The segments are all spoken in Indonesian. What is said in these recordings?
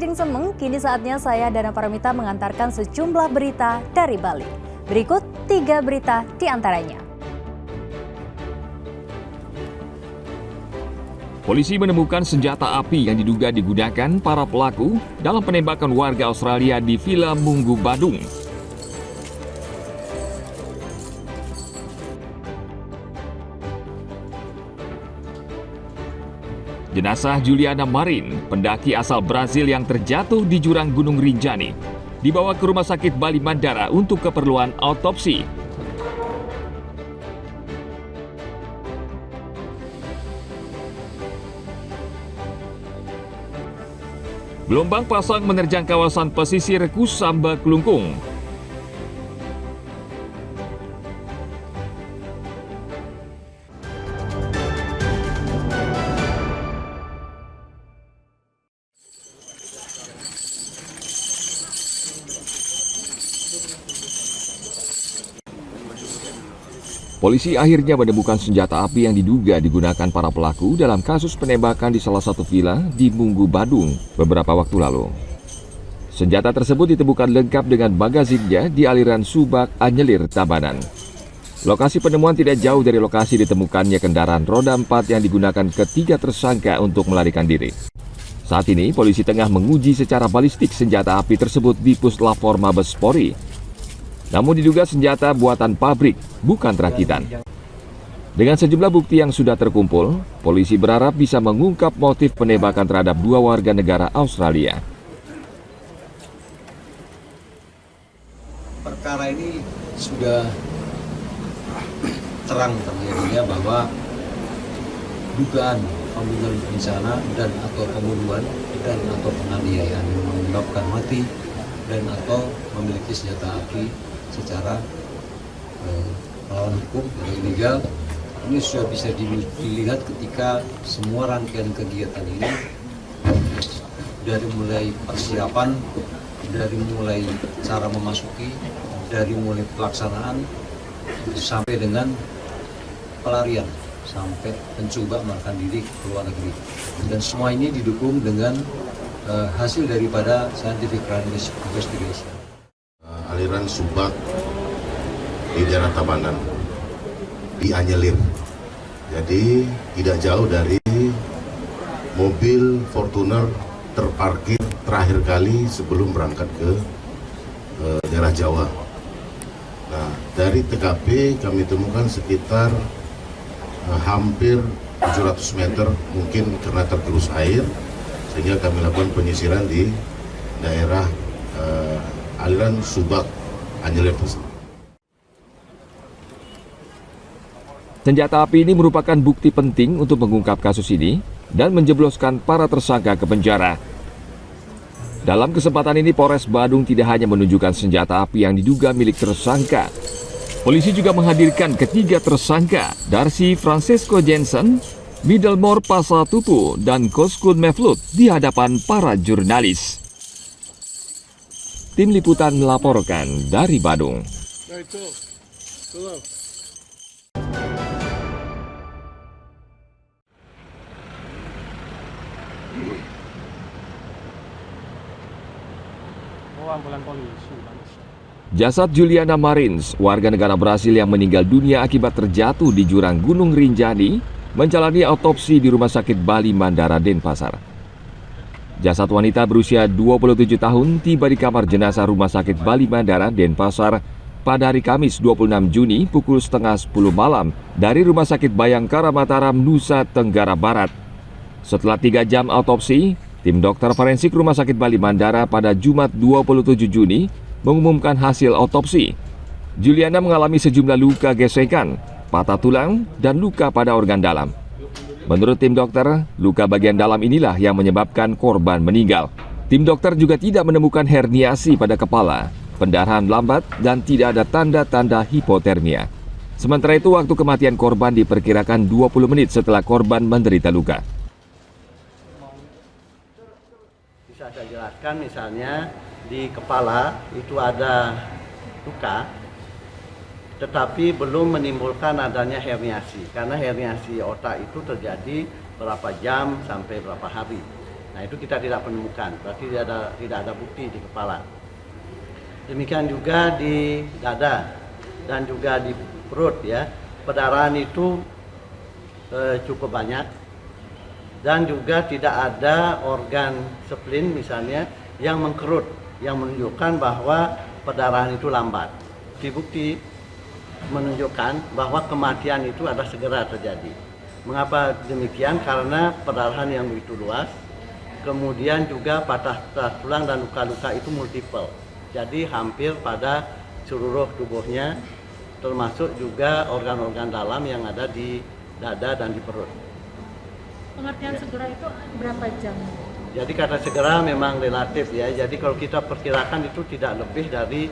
Ajeng Semeng, kini saatnya saya Dana Paramita mengantarkan sejumlah berita dari Bali. Berikut 3 berita di antaranya. Polisi menemukan senjata api yang diduga digunakan para pelaku dalam penembakan warga Australia di Villa Munggu, Badung. Jenazah Juliana Marin, pendaki asal Brazil yang terjatuh di jurang Gunung Rinjani, dibawa ke Rumah Sakit Bali Mandara untuk keperluan autopsi. Gelombang pasang menerjang kawasan pesisir Kusamba, Kelungkung. Polisi akhirnya menemukan senjata api yang diduga digunakan para pelaku dalam kasus penembakan di salah satu villa di Munggu, Badung beberapa waktu lalu. Senjata tersebut ditemukan lengkap dengan magazinnya di aliran Subak, Anyelir, Tabanan. Lokasi penemuan tidak jauh dari lokasi ditemukannya kendaraan roda 4 yang digunakan ketiga tersangka untuk melarikan diri. Saat ini, polisi tengah menguji secara balistik senjata api tersebut di Puslapor Mabes Polri. Namun diduga senjata buatan pabrik, bukan rakitan. Dengan sejumlah bukti yang sudah terkumpul, polisi berharap bisa mengungkap motif penembakan terhadap 2 warga negara Australia. Perkara ini sudah terang terjadinya bahwa dugaan pembunuhan berencana dan atau pembunuhan dan atau penganiayaan yang menyebabkan mati dan atau memiliki senjata api secara melawan hukum atau ilegal, ini sudah bisa dilihat ketika semua rangkaian kegiatan ini dari mulai persiapan, dari mulai cara memasuki, dari mulai pelaksanaan sampai dengan pelarian, sampai mencoba melarikan diri ke luar negeri, dan semua ini didukung dengan hasil daripada scientific crime investigation. Aliran Subak di daerah Tabanan, di Anyelir. Jadi tidak jauh dari mobil Fortuner terparkir terakhir kali sebelum berangkat ke daerah Jawa. Nah, dari TKP kami temukan sekitar hampir 700 meter mungkin karena tergerus air, sehingga kami lakukan penyisiran di daerah aliran Subak, Anyelir. Senjata api ini merupakan bukti penting untuk mengungkap kasus ini dan menjebloskan para tersangka ke penjara. Dalam kesempatan ini, Polres Badung tidak hanya menunjukkan senjata api yang diduga milik tersangka. Polisi juga menghadirkan ketiga tersangka, Darcy Francesco Jensen, Middlemore Pasatupu, dan Koskun Mevlut di hadapan para jurnalis. Tim Liputan melaporkan dari Badung. Jasad Juliana Marins, warga negara Brasil yang meninggal dunia akibat terjatuh di jurang Gunung Rinjani, menjalani autopsi di Rumah Sakit Bali Mandara, Denpasar. Jasad wanita berusia 27 tahun tiba di kamar jenazah Rumah Sakit Bali Mandara, Denpasar pada hari Kamis 26 Juni pukul setengah 10 malam dari Rumah Sakit Bayangkara Mataram, Nusa Tenggara Barat. Setelah 3 jam autopsi, tim dokter forensik Rumah Sakit Bali Mandara pada Jumat 27 Juni mengumumkan hasil autopsi. Juliana mengalami sejumlah luka gesekan, patah tulang, dan luka pada organ dalam. Menurut tim dokter, luka bagian dalam inilah yang menyebabkan korban meninggal. Tim dokter juga tidak menemukan herniasi pada kepala, pendarahan lambat, dan tidak ada tanda-tanda hipotermia. Sementara itu, waktu kematian korban diperkirakan 20 menit setelah korban menderita luka. Bisa saya jelaskan, misalnya di kepala itu ada luka, tetapi belum menimbulkan adanya herniasi, karena herniasi otak itu terjadi berapa jam sampai berapa hari. Nah, itu kita tidak menemukan, berarti tidak ada bukti di kepala. Demikian juga di dada dan juga di perut ya. Pendarahan itu cukup banyak dan juga tidak ada organ spleen misalnya yang mengkerut, yang menunjukkan bahwa pendarahan itu lambat. Bukti menunjukkan bahwa kematian itu ada segera terjadi. Mengapa demikian? Karena pendarahan yang begitu luas, kemudian juga patah tulang dan luka-luka itu multiple. Jadi hampir pada seluruh tubuhnya, termasuk juga organ-organ dalam yang ada di dada dan di perut. Pengertian segera itu berapa jam? Jadi kata segera memang relatif ya. Jadi kalau kita perkirakan itu tidak lebih dari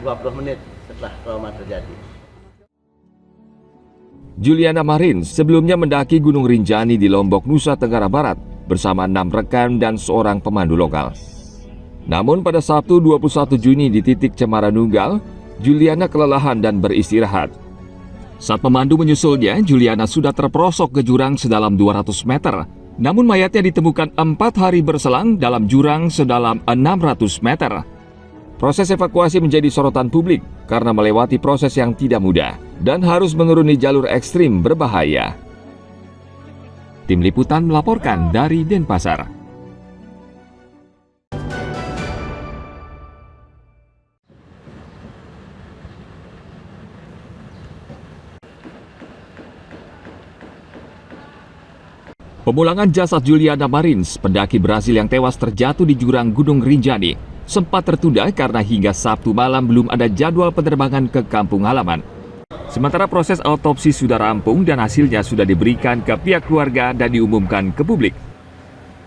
20 menit setelah trauma terjadi. Juliana Marins sebelumnya mendaki Gunung Rinjani di Lombok, Nusa Tenggara Barat bersama 6 rekan dan seorang pemandu lokal. Namun pada Sabtu 21 Juni di titik Cemara Nunggal, Juliana kelelahan dan beristirahat. Saat pemandu menyusulnya, Juliana sudah terperosok ke jurang sedalam 200 meter. Namun mayatnya ditemukan 4 hari berselang dalam jurang sedalam 600 meter. Proses evakuasi menjadi sorotan publik karena melewati proses yang tidak mudah dan harus menuruni jalur ekstrim berbahaya. Tim Liputan melaporkan dari Denpasar. Pemulangan jasad Juliana Marins, pendaki Brasil yang tewas terjatuh di jurang Gunung Rinjani, sempat tertunda karena hingga Sabtu malam belum ada jadwal penerbangan ke kampung halaman. Sementara proses autopsi sudah rampung dan hasilnya sudah diberikan ke pihak keluarga dan diumumkan ke publik.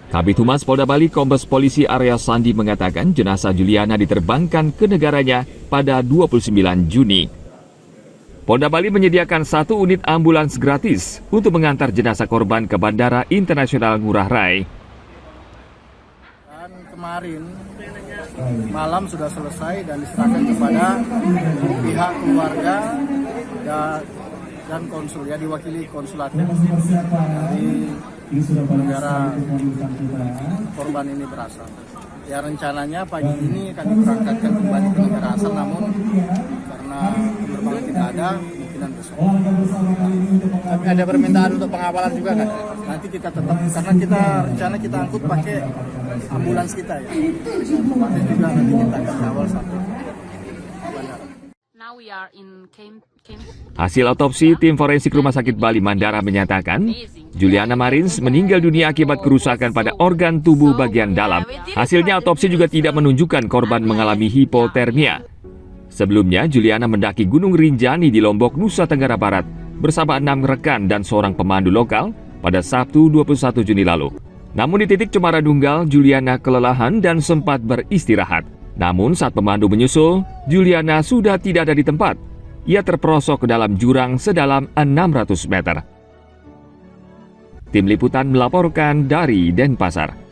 Kabid Humas Polda Bali Kombes Polisi Arya Sandi mengatakan jenazah Juliana diterbangkan ke negaranya pada 29 Juni. Polda Bali menyediakan 1 unit ambulans gratis untuk mengantar jenazah korban ke Bandara Internasional Ngurah Rai. Dan kemarin malam sudah selesai dan diserahkan kepada pihak keluarga dan konsul, ya diwakili konsulat dari negara korban ini berasal. Ya rencananya pagi ini akan diberangkatkan kembali ke negara asal, namun karena penerbangan tidak ada, kemungkinan besok. Tapi ada permintaan untuk pengawalan juga kan? Nanti kita tetap, karena kita rencana kita angkut pakai ambulans kita ya. Otomatis juga nanti kita akan kawal sampai bandara. Now we are in camp. Hasil otopsi tim forensik Rumah Sakit Bali Mandara menyatakan Juliana Marins meninggal dunia akibat kerusakan pada organ tubuh bagian dalam. Hasilnya otopsi juga tidak menunjukkan korban mengalami hipotermia. Sebelumnya, Juliana mendaki Gunung Rinjani di Lombok, Nusa Tenggara Barat bersama 6 rekan dan seorang pemandu lokal pada Sabtu 21 Juni lalu. Namun di titik Cemara Nunggal, Juliana kelelahan dan sempat beristirahat. Namun saat pemandu menyusul, Juliana sudah tidak ada di tempat. Ia terperosok ke dalam jurang sedalam 600 meter. Tim Liputan melaporkan dari Denpasar.